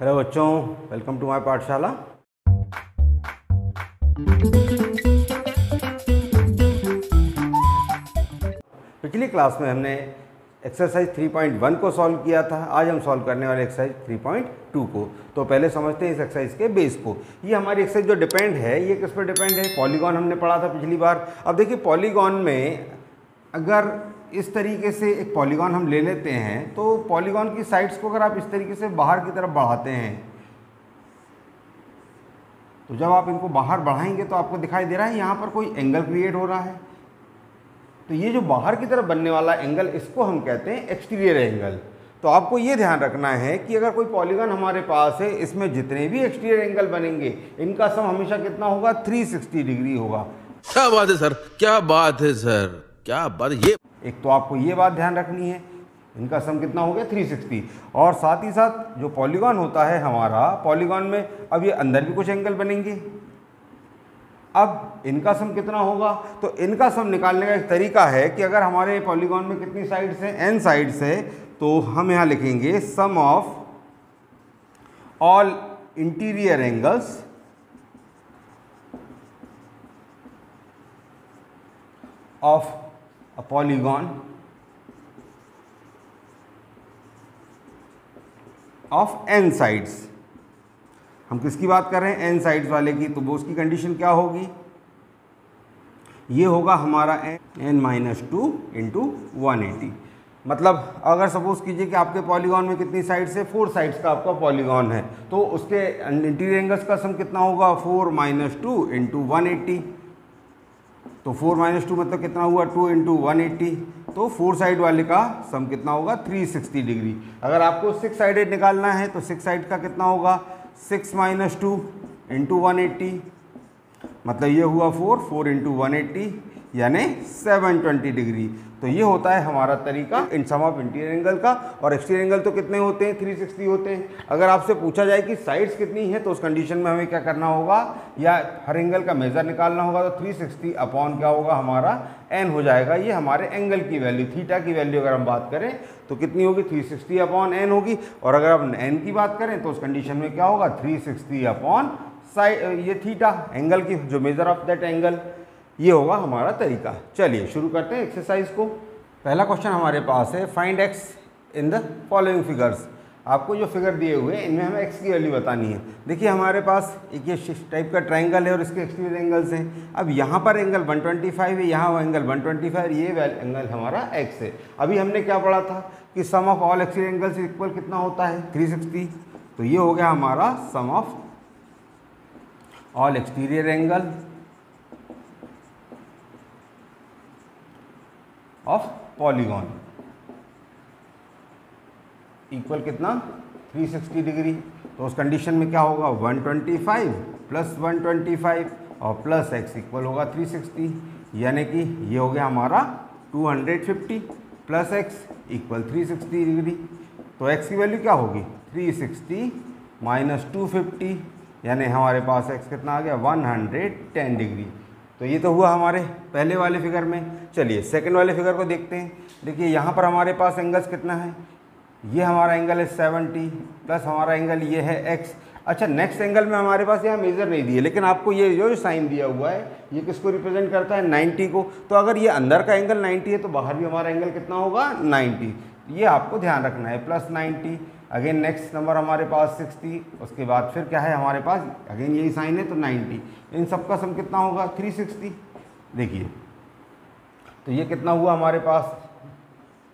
Hello बच्चों, welcome to my पाठशाला। पिछली क्लास में हमने एक्सरसाइज 3.1 को सॉल्व किया था। आज हम सॉल्व करने वाले एक्सरसाइज 3.2 को। तो पहले समझते हैं इस एक्सरसाइज के बेस को। ये हमारी एक्सरसाइज जो डिपेंड है, ये किस पर डिपेंड है? पॉलीगॉन हमने पढ़ा था पिछली बार। अब देखिए, पॉलीगॉन में अगर इस तरीके से एक पॉलीगॉन हम ले लेते हैं तो पॉलीगॉन की साइड्स को अगर आप इस तरीके से बाहर की तरफ बढ़ाते हैं तो जब आप इनको बाहर बढ़ाएंगे तो आपको दिखाई दे रहा है यहाँ पर कोई एंगल क्रिएट हो रहा है। तो ये जो बाहर की तरफ बनने वाला एंगल, इसको हम कहते हैं एक्सटीरियर एंगल। तो आपको ये ध्यान रखना है कि अगर कोई पॉलीगॉन हमारे पास है, इसमें जितने भी एक्सटीरियर एंगल बनेंगे इनका सम हमेशा कितना होगा? 360 डिग्री होगा। क्या बात है सर, क्या बात है सर, क्या बात है। ये एक तो आपको ये बात ध्यान रखनी है, इनका सम कितना हो गया? 360। और साथ ही साथ जो पॉलीगॉन होता है हमारा, पॉलीगॉन में अब ये अंदर भी कुछ एंगल बनेंगे। अब इनका सम कितना होगा? तो इनका सम निकालने का एक तरीका है कि अगर हमारे पॉलीगॉन में कितनी साइड्स हैं? n साइड्स है। तो हम यहाँ लिखेंगे sum of all interior angles of a polygon of n sides. हम किसकी बात कर रहे हैं? n साइड्स वाले की। तो वो उसकी कंडीशन क्या होगी? ये होगा हमारा n-2 इंटू 180। मतलब अगर सपोज कीजिए कि आपके पॉलीगॉन में कितनी साइड्स है? 4 साइड्स का आपका पॉलीगॉन है, तो उसके इंटीरियर एंगल्स का सम कितना होगा? 4-2 इंटू 180। तो 4-2 मतलब कितना हुआ? 2 इंटू 180। तो 4 साइड वाले का सम कितना होगा? 360 डिग्री। अगर आपको 6 साइडेड निकालना है तो 6 साइड का कितना होगा? 6-2 इंटू 180, मतलब ये हुआ 4 इंटू 180 यानी 720 डिग्री। तो ये होता है हमारा तरीका इन सम ऑफ इंटीरियर एंगल का। और एक्सटीरियर एंगल तो कितने होते हैं? 360 होते हैं। अगर आपसे पूछा जाए कि साइड्स कितनी है तो उस कंडीशन में हमें क्या करना होगा? या हर एंगल का मेजर निकालना होगा। तो 360 अपॉन क्या होगा? हमारा n हो जाएगा। ये हमारे एंगल की वैल्यू, थीटा की वैल्यू अगर हम बात करें तो कितनी होगी? 360 अपॉन n होगी। और अगर आप n की बात करें तो उस कंडीशन में क्या होगा? 360 अपॉन ये थीटा, एंगल की जो मेजर ऑफ दैट एंगल। ये होगा हमारा तरीका। चलिए शुरू करते हैं एक्सरसाइज को। पहला क्वेश्चन हमारे पास है, find x in the following figures. आपको जो फिगर दिए हुए हैं इनमें हमें x की वैल्यू बतानी है। देखिए हमारे पास एक ये टाइप का ट्रायंगल है और इसके एक्सटीरियर एंगल्स हैं। अब यहाँ पर एंगल 125 है, यहाँ वो एंगल 125, ये एंगल हमारा x है। अभी हमने क्या पढ़ा था कि sum of all exterior angles equal कितना होता है? 360। तो ये हो गया हमारा sum of all exterior angle of polygon equal कितना? 360 डिग्री। तो उस कंडीशन में क्या होगा? 125 प्लस 125 और प्लस x इक्वल होगा 360, यानी कि ये हो गया हमारा 250 प्लस x इक्वल 360 डिग्री। तो x की वैल्यू क्या होगी? 360 माइनस 250, यानी हमारे पास x कितना आ गया? 110 डिग्री। तो ये तो हुआ हमारे पहले वाले फिगर में। चलिए सेकंड वाले फिगर को देखते हैं। देखिए यहाँ पर हमारे पास एंगल्स कितना है? ये हमारा एंगल है 70 प्लस हमारा एंगल ये है x। अच्छा, नेक्स्ट एंगल में हमारे पास यहाँ मेजर नहीं दिए, लेकिन आपको ये जो साइन दिया हुआ है ये किसको रिप्रेजेंट करता है? 90 को। तो अगर ये अंदर का एंगल 90 है तो बाहर भी हमारा एंगल कितना होगा? 90। ये आपको ध्यान रखना है, प्लस 90। अगेन नेक्स्ट नंबर हमारे पास 60, उसके बाद फिर क्या है हमारे पास? अगेन यही साइन है तो 90। इन सब का सम कितना होगा? 360। देखिए तो ये कितना हुआ हमारे पास?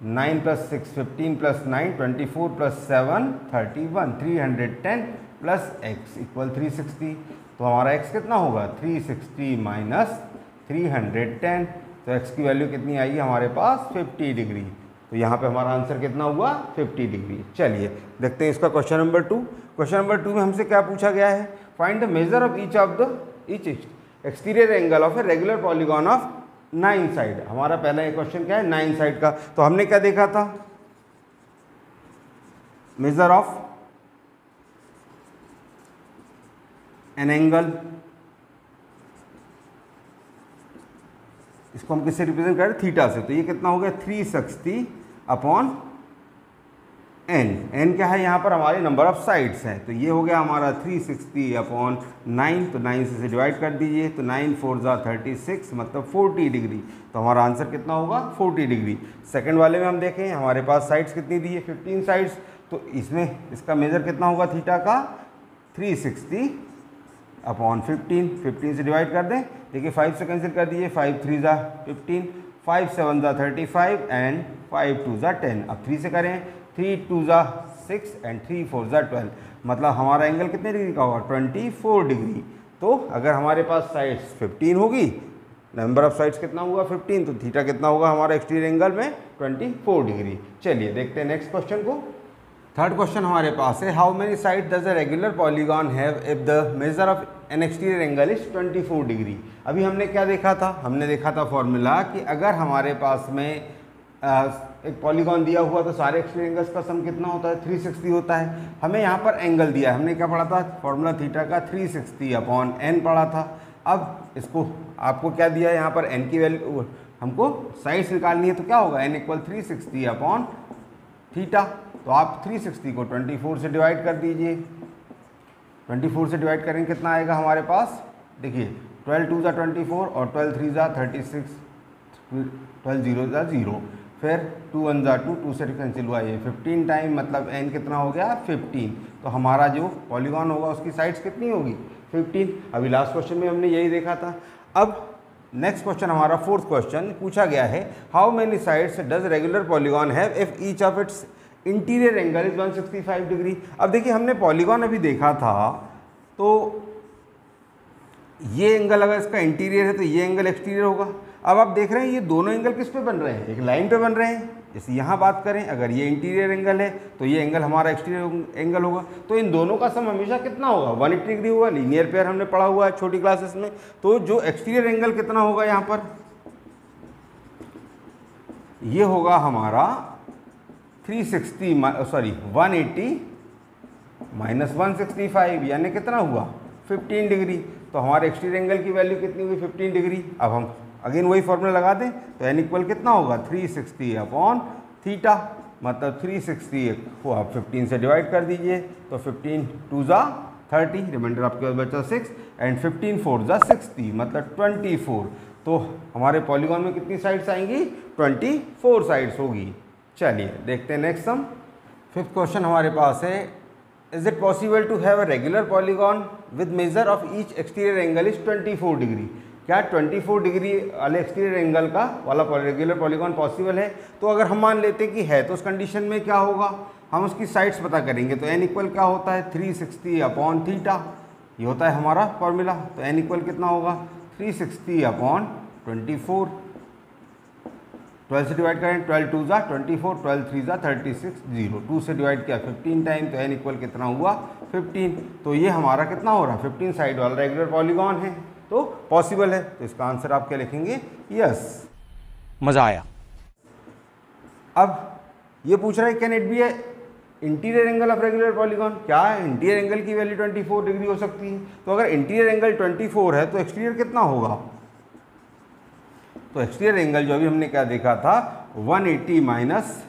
9 plus 6 15 plus 9 24 plus 7 31 310 plus x equal 360। तो हमारा x कितना होगा? 360 माइनस 310। तो x की वैल्यू कितनी आई हमारे पास? 50 डिग्री। तो यहाँ पे हमारा आंसर कितना हुआ? 50 डिग्री। चलिए देखते हैं इसका क्वेश्चन नंबर 2। क्वेश्चन नंबर 2 में हमसे क्या पूछा गया है? Find the major of each exterior angle of a regular polygon of 9 side. हमारा पहला क्वेश्चन क्या है? 9 साइड का। तो हमने क्या देखा था? मेजर ऑफ एन एंगल, इसको हम किससे रिप्रेजेंट कर रहे हैं? थीटा से। तो ये कितना हो गया? 360 अपॉन n क्या है यहाँ पर हमारे नंबर ऑफ साइड्स हैं। तो ये हो गया हमारा 360/9, तो 9 से डिवाइड कर दीजिए, तो 9 4 जा 36 मतलब 40 डिग्री। तो हमारा आंसर कितना होगा 40 डिग्री। सेकंड वाले में हम देखें हमारे पास साइड्स कितनी दी है 15 साइड्स, तो इसमें इसका मेजर कितना होगा थीटा का 360/15, 15 से डिवाइड कर दें, देखिए 5 से कैंसिल कर दीजिए, 5 3 जा 15, 5 7 जा 35 एंड 5 2 जा 10। अब 3 से करें, 3 2 जा 6 एंड 3 4 जा 12, मतलब हमारा एंगल कितने डिग्री का होगा 24 डिग्री। तो अगर हमारे पास साइड्स 15 होगी, नंबर ऑफ साइड्स कितना होगा 15, तो थीटा कितना होगा हमारा एक्सटीरियर एंगल में 24 डिग्री। चलिए देखते हैं नेक्स्ट क्वेश्चन को। थर्ड क्वेश्चन हमारे पास है, how many side does a regular polygon have if the measure of N exterior angle is 24 degree. अभी हमने क्या देखा था, हमने देखा था फॉर्मूला कि अगर हमारे पास में एक पॉलीगॉन दिया हुआ तो सारे एक्सटीरियर एंगल्स का सम कितना होता है 360 होता है। हमें यहाँ पर एंगल दिया है, हमने क्या पढ़ा था फॉर्मूला थीटा का 360/n पढ़ा था। अब इसको आपको क्या दिया है यहाँ पर n की वैल्यू, हमको साइड्स निकालनी है, तो क्या होगा n = 360/θ। तो आप 360 को 24 से डिवाइड कर दीजिए, 24 से डिवाइड करेंगे कितना आएगा हमारे पास, देखिए 12 2 जा 24 और 12 3 जा 36, 12 0 जा 0, फिर 2 1 जा 2, 2 से कैंसिल हुआ ये 15 टाइम, मतलब n कितना हो गया 15। तो हमारा जो पॉलीगॉन होगा उसकी साइड्स कितनी होगी 15। अभी लास्ट क्वेश्चन में हमने यही देखा था। अब नेक्स्ट क्वेश्चन हमारा फोर्थ क्वेश्चन पूछा गया है, how many sides does regular polygon have if each of its interior angle is 165 degree. अब देखिए हमने पॉलीगॉन अभी देखा था, तो ये एंगल अगर इसका इंटीरियर है तो ये एंगल एक्सटीरियर होगा। अब आप देख रहे हैं ये दोनों एंगल किस पे बन रहे हैं, एक लाइन पे बन रहे हैं। जैसे यहाँ बात करें, अगर ये इंटीरियर एंगल है तो ये एंगल हमारा एक्सटीरियर एंगल होगा, तो इन दोनों का सम हमेशा कितना होगा 180 डिग्री होगा। लीनियर पेयर हमने पढ़ा हुआ है छोटी क्लासेस में। तो जो एक्सटीरियर एंगल कितना होगा यहाँ पर, ये होगा हमारा 180 माइनस 165, यानी कितना हुआ 15 डिग्री। तो हमारे एक्सटीरियर एंगल की वैल्यू कितनी हुई 15 डिग्री। अब हम अगेन वही फॉर्मूला लगा दें, तो n इक्वल कितना होगा 360/θ, मतलब 360 को आप 15 से डिवाइड कर दीजिए, तो 15 2 जा 30, रिमाइंडर आपके पास बचा 6 एंड 15 4 जा 60, मतलब 24। तो हमारे पॉलीगॉन में कितनी साइड्स आएंगी 24 साइड्स होगी। चलिए देखते हैं नेक्स्ट सम। फिफ्थ क्वेश्चन हमारे पास है, is it possible to have a regular polygon with measure of each exterior angle is 24 degree. क्या 24 डिग्री वाले एक्सटीरियर एंगल का वाला रेगुलर पॉलीगॉन पॉसिबल है। तो अगर हम मान लेते हैं कि है, तो उस कंडीशन में क्या होगा, हम उसकी साइड्स पता करेंगे। तो n इक्वल क्या होता है 360/θ, ये होता है हमारा फॉर्मूला। तो n इक्वल कितना होगा 360/24, 12 से डिवाइड करें, 12 2 जा 24, 12 3 जा 36, 0, 2 से डिवाइड किया 15 टाइम, तो n इक्वल कितना हुआ 15। तो ये हमारा कितना हो रहा है 15 साइड वाला रेगुलर पॉलीगॉन है, तो पॉसिबल है। तो इसका आंसर आप क्या लिखेंगे यस। मजा आया। अब ये पूछ रहा है can it be A interior angle of regular polygon, क्या इंटीरियर एंगल की वैल्यू 24 डिग्री हो सकती है। तो अगर इंटीरियर एंगल 24 है तो एक्सटीरियर कितना होगा, तो एक्सटीरियर एंगल जो अभी हमने क्या देखा था 180 माइनस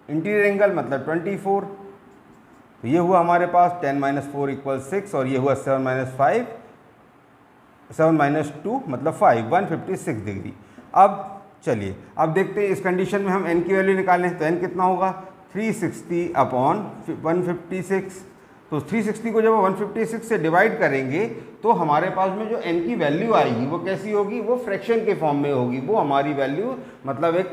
इंटीरियर एंगल मतलब 24। तो ये हुआ हमारे पास 10 - 4 = 6, और ये हुआ 7 - 2 मतलब 5, 156 डिग्री। अब चलिए अब देखते हैं इस कंडीशन में हम n की वैल्यू निकालें, तो n कितना होगा 360/156। तो 360 को जब 156 से डिवाइड करेंगे तो हमारे पास में जो n की वैल्यू आएगी वो कैसी होगी, वो फ्रैक्शन के फॉर्म में होगी। वो हमारी वैल्यू मतलब एक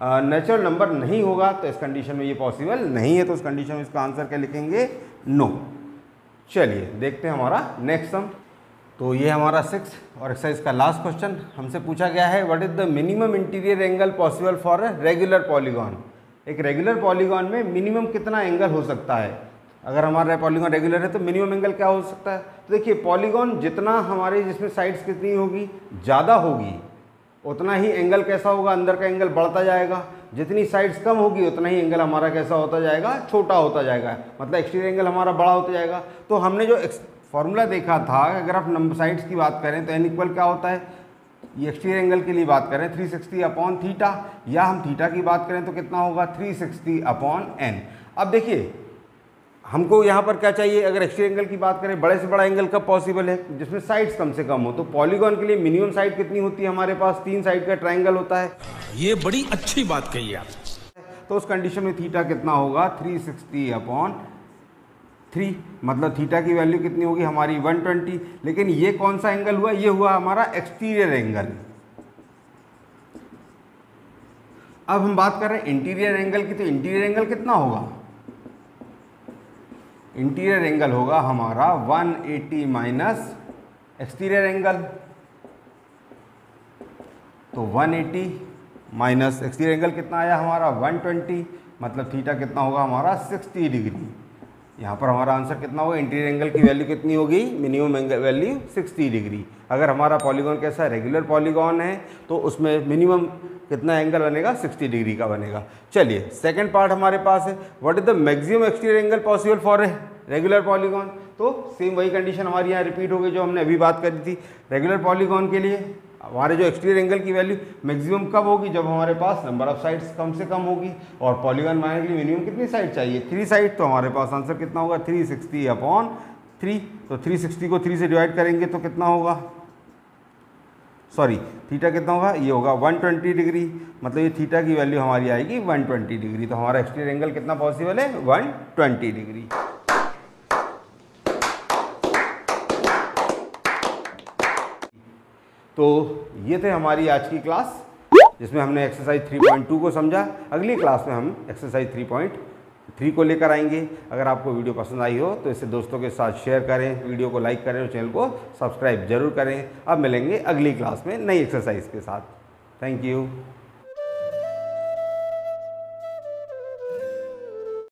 नेचुरल नंबर नहीं होगा। तो इस कंडीशन में ये पॉसिबल नहीं है। तो उस कंडीशन में इसका आंसर क्या लिखेंगे नो। चलिए देखते हैं हमारा नेक्स्ट सम। तो ये हमारा 6 और एक्सरसाइज का लास्ट क्वेश्चन हमसे पूछा गया है, what is the minimum interior angle possible for a regular polygon. एक रेगुलर पॉलीगॉन में मिनिमम कितना एंगल हो सकता है। अगर हमारा पॉलीगॉन रेगुलर है तो मिनिमम एंगल क्या हो सकता है। तो देखिए पॉलीगॉन जितना हमारे जिसमें साइड्स कितनी होगी ज़्यादा होगी, उतना ही एंगल कैसा होगा, अंदर का एंगल बढ़ता जाएगा। जितनी साइड्स कम होगी उतना ही एंगल हमारा कैसा होता जाएगा, छोटा होता जाएगा, मतलब एक्सटीरियर एंगल हमारा बड़ा होता जाएगा। तो हमने जो फॉर्मूला देखा था, अगर आप नंबर साइड्स की बात करें तो n इक्वल क्या होता है, ये एक्सटीरियर एंगल के लिए बात करें 360/θ, या हम थीटा की बात करें तो कितना होगा 360/n। अब देखिए हमको यहाँ पर क्या चाहिए, अगर एक्सटीरियर एंगल की बात करें, बड़े से बड़ा एंगल कब पॉसिबल है, जिसमें साइड्स कम से कम हो। तो पॉलीगॉन के लिए मिनिमम साइड कितनी होती है, हमारे पास 3 साइड का ट्राइंगल होता है। ये बड़ी अच्छी बात कही आप। तो उस कंडीशन में थीटा कितना होगा, 360/3, मतलब थीटा की वैल्यू कितनी होगी हमारी 120। लेकिन ये कौन सा एंगल हुआ, ये हुआ हमारा एक्सटीरियर एंगल। अब हम बात कर रहे हैं इंटीरियर एंगल की, तो इंटीरियर एंगल कितना होगा, इंटीरियर एंगल होगा हमारा 180 माइनस एक्सटीरियर एंगल। तो 180 माइनस एक्सटीरियर एंगल कितना आया हमारा 120, मतलब थीटा कितना होगा हमारा 60 डिग्री। यहाँ पर हमारा आंसर कितना होगा, इंटीरियर एंगल की वैल्यू कितनी होगी, मिनिमम एंगल वैल्यू 60 डिग्री। अगर हमारा पॉलीगॉन कैसा रेगुलर पॉलीगॉन है तो उसमें मिनिमम कितना एंगल बनेगा, 60 डिग्री का बनेगा। चलिए सेकंड पार्ट हमारे पास है, what is the maximum exterior angle possible for a regular polygon. तो सेम वही कंडीशन हमारी यहाँ रिपीट हो गई जो हमने अभी बात करी थी। रेगुलर पॉलीगॉन के लिए हमारे जो एक्सटीरियर एंगल की वैल्यू मैक्सिमम कब होगी, जब हमारे पास नंबर ऑफ साइड्स कम से कम होगी। और पॉलीगॉन बनाने के लिए मिनिमम कितनी साइड चाहिए, 3 साइड। तो हमारे पास आंसर कितना होगा 360/3। तो 360 को 3 से डिवाइड करेंगे तो कितना होगा, सॉरी थीटा कितना होगा, ये होगा 120 डिग्री, मतलब ये थीटा की वैल्यू हमारी आएगी 120 डिग्री। तो हमारा एक्सटीरियर एंगल कितना पॉसिबल है, 120 डिग्री। तो ये थे हमारी आज की क्लास, जिसमें हमने एक्सरसाइज 3.2 को समझा। अगली क्लास में हम एक्सरसाइज 3.3 को लेकर आएंगे। अगर आपको वीडियो पसंद आई हो तो इसे दोस्तों के साथ शेयर करें, वीडियो को लाइक करें और चैनल को सब्सक्राइब जरूर करें। अब मिलेंगे अगली क्लास में नई एक्सरसाइज के साथ। Thank you.